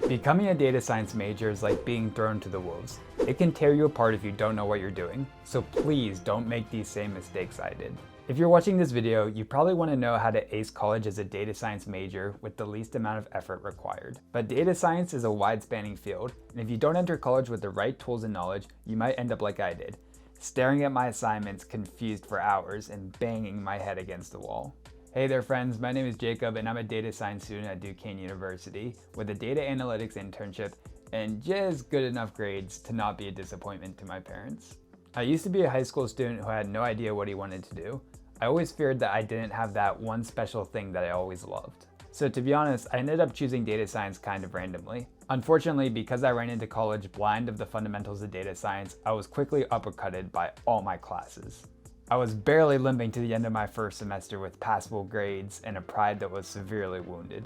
Becoming a data science major is like being thrown to the wolves. It can tear you apart if you don't know what you're doing, so please don't make these same mistakes I did. If you're watching this video, you probably want to know how to ace college as a data science major with the least amount of effort required. But data science is a wide-spanning field, and if you don't enter college with the right tools and knowledge, you might end up like I did, staring at my assignments confused for hours and banging my head against the wall. Hey there friends, my name is Jacob and I'm a data science student at Duquesne University with a data analytics internship and just good enough grades to not be a disappointment to my parents. I used to be a high school student who had no idea what he wanted to do. I always feared that I didn't have that one special thing that I always loved. So to be honest, I ended up choosing data science kind of randomly. Unfortunately, because I ran into college blind of the fundamentals of data science, I was quickly uppercutted by all my classes. I was barely limping to the end of my first semester with passable grades and a pride that was severely wounded.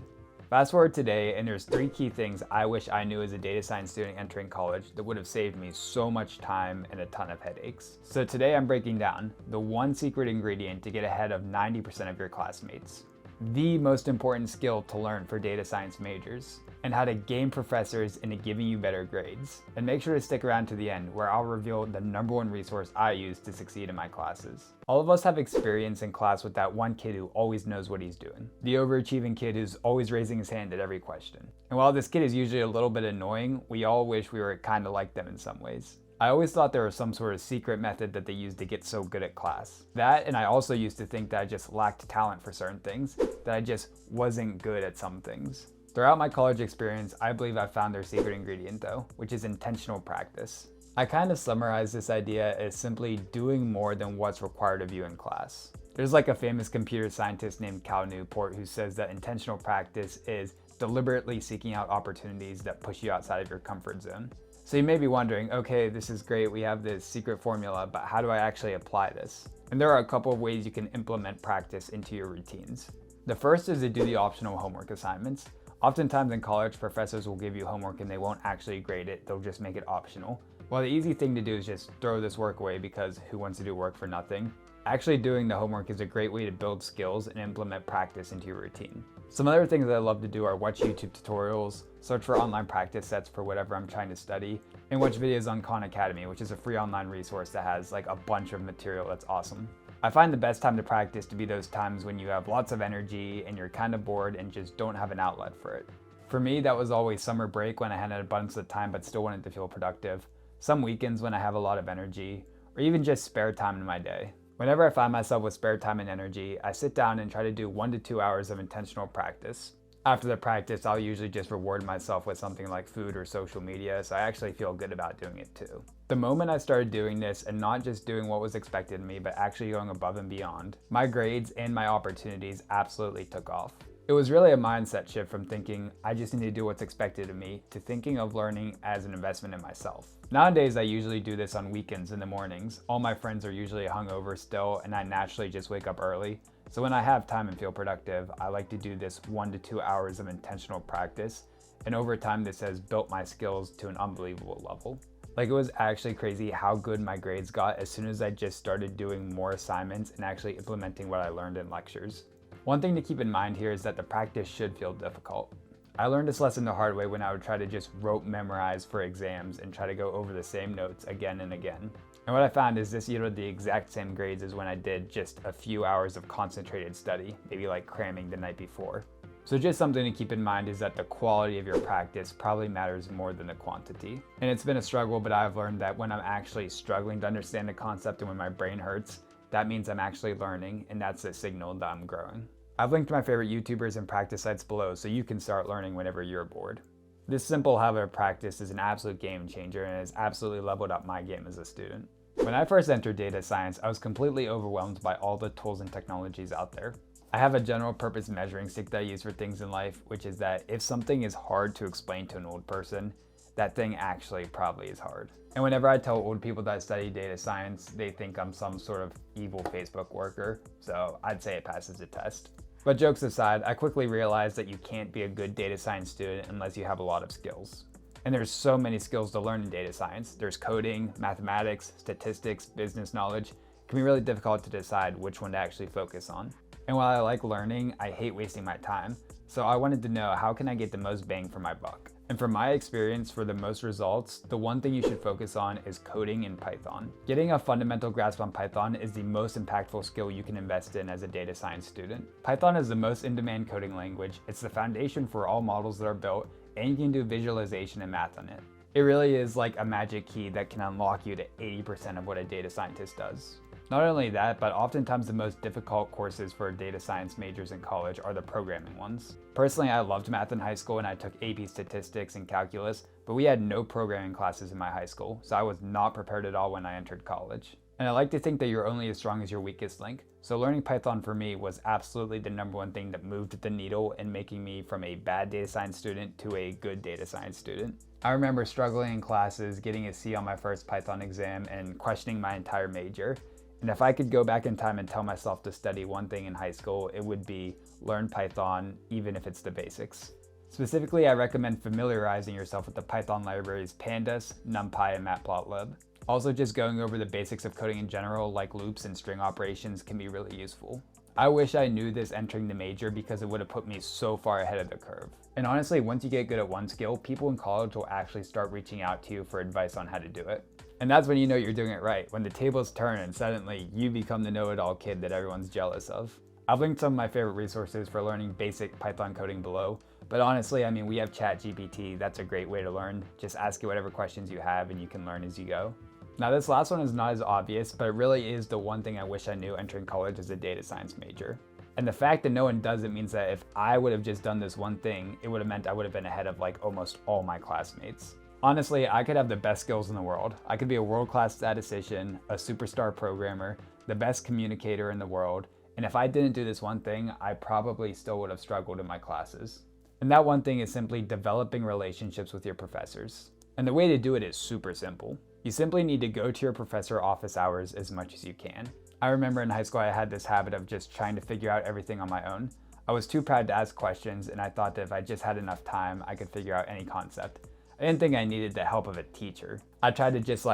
Fast forward today, and there's 3 key things I wish I knew as a data science student entering college that would have saved me so much time and a ton of headaches. So today I'm breaking down the one secret ingredient to get ahead of 90% of your classmates, the most important skill to learn for data science majors, and how to game professors into giving you better grades. And make sure to stick around to the end where I'll reveal the #1 resource I use to succeed in my classes. All of us have experience in class with that one kid who always knows what he's doing. The overachieving kid who's always raising his hand at every question. And while this kid is usually a little bit annoying, we all wish we were kind of like them in some ways. I always thought there was some sort of secret method that they used to get so good at class. That, and I also used to think that I just lacked talent for certain things, that I just wasn't good at some things. Throughout my college experience, I believe I found their secret ingredient though, which is intentional practice. I kind of summarize this idea as simply doing more than what's required of you in class. There's like a famous computer scientist named Cal Newport who says that intentional practice is deliberately seeking out opportunities that push you outside of your comfort zone. So you may be wondering, okay, this is great, we have this secret formula, but how do I actually apply this? And there are a couple of ways you can implement practice into your routines. The first is to do the optional homework assignments. Oftentimes in college, professors will give you homework and they won't actually grade it, they'll just make it optional. Well, the easy thing to do is just throw this work away because who wants to do work for nothing? Actually doing the homework is a great way to build skills and implement practice into your routine. Some other things that I love to do are watch YouTube tutorials, search for online practice sets for whatever I'm trying to study, and watch videos on Khan Academy, which is a free online resource that has like a bunch of material that's awesome. I find the best time to practice to be those times when you have lots of energy and you're kind of bored and just don't have an outlet for it. For me, that was always summer break when I had an abundance of time but still wanted to feel productive, some weekends when I have a lot of energy, or even just spare time in my day. Whenever I find myself with spare time and energy, I sit down and try to do 1 to 2 hours of intentional practice. After the practice, I'll usually just reward myself with something like food or social media, so I actually feel good about doing it too. The moment I started doing this and not just doing what was expected of me, but actually going above and beyond, my grades and my opportunities absolutely took off. It was really a mindset shift from thinking I just need to do what's expected of me to thinking of learning as an investment in myself. Nowadays, I usually do this on weekends in the mornings. All my friends are usually hungover still, and I naturally just wake up early. So when I have time and feel productive, I like to do this 1 to 2 hours of intentional practice. And over time, this has built my skills to an unbelievable level. Like, it was actually crazy how good my grades got as soon as I just started doing more assignments and actually implementing what I learned in lectures. One thing to keep in mind here is that the practice should feel difficult. I learned this lesson the hard way when I would try to just rote memorize for exams and try to go over the same notes again and again. And what I found is this yielded the exact same grades as when I did just a few hours of concentrated study, maybe like cramming the night before. So just something to keep in mind is that the quality of your practice probably matters more than the quantity. And it's been a struggle, but I've learned that when I'm actually struggling to understand a concept and when my brain hurts, that means I'm actually learning, and that's a signal that I'm growing. I've linked my favorite YouTubers and practice sites below so you can start learning whenever you're bored. This simple habit of practice is an absolute game changer and has absolutely leveled up my game as a student. When I first entered data science, I was completely overwhelmed by all the tools and technologies out there. I have a general purpose measuring stick that I use for things in life, which is that if something is hard to explain to an old person, that thing actually probably is hard. And whenever I tell old people that I study data science, they think I'm some sort of evil Facebook worker, so I'd say it passes the test. But jokes aside, I quickly realized that you can't be a good data science student unless you have a lot of skills. And there's so many skills to learn in data science. There's coding, mathematics, statistics, business knowledge. It can be really difficult to decide which one to actually focus on. And while I like learning, I hate wasting my time. So I wanted to know, how can I get the most bang for my buck? And from my experience, for the most results, the one thing you should focus on is coding in Python. Getting a fundamental grasp on Python is the most impactful skill you can invest in as a data science student. Python is the most in-demand coding language. It's the foundation for all models that are built, and you can do visualization and math on it. It really is like a magic key that can unlock you to 80% of what a data scientist does. Not only that, but oftentimes the most difficult courses for data science majors in college are the programming ones. Personally, I loved math in high school and I took AP statistics and calculus, but we had no programming classes in my high school, so I was not prepared at all when I entered college. And I like to think that you're only as strong as your weakest link, so learning Python for me was absolutely the #1 thing that moved the needle in making me from a bad data science student to a good data science student. I remember struggling in classes, getting a C on my first Python exam, and questioning my entire major. And if I could go back in time and tell myself to study one thing in high school, it would be learn Python, even if it's the basics. Specifically, I recommend familiarizing yourself with the Python libraries Pandas, NumPy, and Matplotlib. Also, just going over the basics of coding in general, like loops and string operations, can be really useful. I wish I knew this entering the major because it would have put me so far ahead of the curve. And honestly, once you get good at one skill, people in college will actually start reaching out to you for advice on how to do it. And that's when you know you're doing it right, when the tables turn and suddenly you become the know-it-all kid that everyone's jealous of. I've linked some of my favorite resources for learning basic Python coding below, but honestly, I mean, we have ChatGPT. That's a great way to learn. Just ask it whatever questions you have and you can learn as you go. Now, this last one is not as obvious, but it really is the one thing I wish I knew entering college as a data science major. And the fact that no one does it means that if I would have just done this one thing, it would have meant I would have been ahead of like almost all my classmates. Honestly, I could have the best skills in the world. I could be a world-class statistician, a superstar programmer, the best communicator in the world, and if I didn't do this one thing, I probably still would have struggled in my classes. And that one thing is simply developing relationships with your professors. And the way to do it is super simple. You simply need to go to your professor office hours as much as you can. I remember in high school I had this habit of just trying to figure out everything on my own. I was too proud to ask questions, and I thought that if I just had enough time, I could figure out any concept. I didn't think I needed the help of a teacher. I tried to just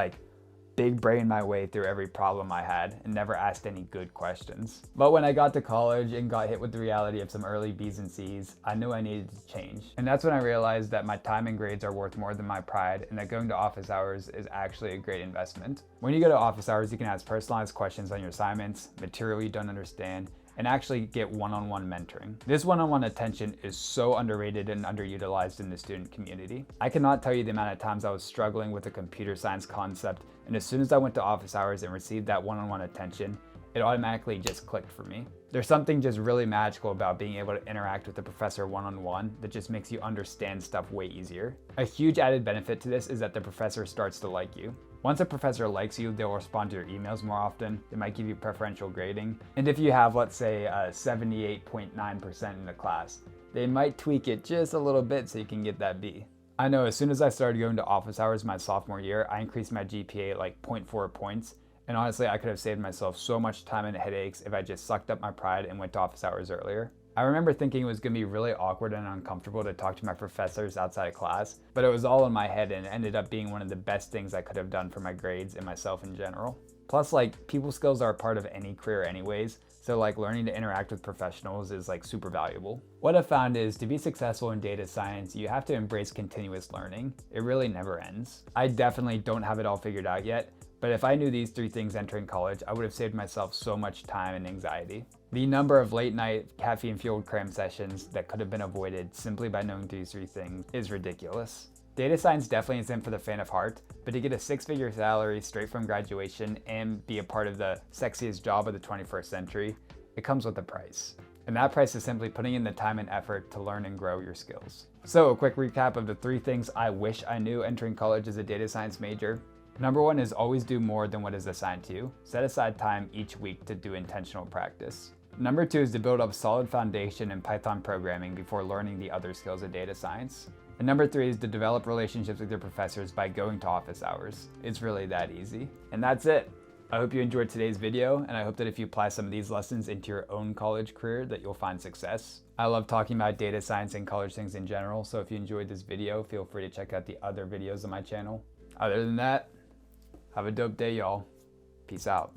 big brain my way through every problem I had and never asked any good questions. But when I got to college and got hit with the reality of some early B's and C's, I knew I needed to change. And that's when I realized that my time and grades are worth more than my pride and that going to office hours is actually a great investment. When you go to office hours, you can ask personalized questions on your assignments, material you don't understand, and actually get one-on-one mentoring. This one-on-one attention is so underrated and underutilized in the student community. I cannot tell you the amount of times I was struggling with a computer science concept, and as soon as I went to office hours and received that one-on-one attention, it automatically just clicked for me. There's something just really magical about being able to interact with the professor one-on-one that just makes you understand stuff way easier. A huge added benefit to this is that the professor starts to like you. Once a professor likes you, they'll respond to your emails more often. They might give you preferential grading. And if you have, let's say, 78.9% in the class, they might tweak it just a little bit so you can get that B. I know as soon as I started going to office hours my sophomore year, I increased my GPA like 0.4 points. And honestly, I could have saved myself so much time and headaches if I just sucked up my pride and went to office hours earlier. I remember thinking it was going to be really awkward and uncomfortable to talk to my professors outside of class, but it was all in my head and it ended up being one of the best things I could have done for my grades and myself in general. Plus, people skills are a part of any career anyways, so learning to interact with professionals is super valuable. What I've found is to be successful in data science, you have to embrace continuous learning. It really never ends. I definitely don't have it all figured out yet, but if I knew these 3 things entering college, I would have saved myself so much time and anxiety. The number of late night caffeine-fueled cram sessions that could have been avoided simply by knowing these 3 things is ridiculous. Data science definitely isn't for the faint of heart, but to get a 6-figure salary straight from graduation and be a part of the sexiest job of the 21st century, it comes with a price. And that price is simply putting in the time and effort to learn and grow your skills. So a quick recap of the 3 things I wish I knew entering college as a data science major. Number 1 is always do more than what is assigned to you. Set aside time each week to do intentional practice. Number 2 is to build up a solid foundation in Python programming before learning the other skills of data science. And number 3 is to develop relationships with your professors by going to office hours. It's really that easy. And that's it. I hope you enjoyed today's video, and I hope that if you apply some of these lessons into your own college career that you'll find success. I love talking about data science and college things in general, so if you enjoyed this video, feel free to check out the other videos on my channel. Other than that, have a dope day, y'all. Peace out.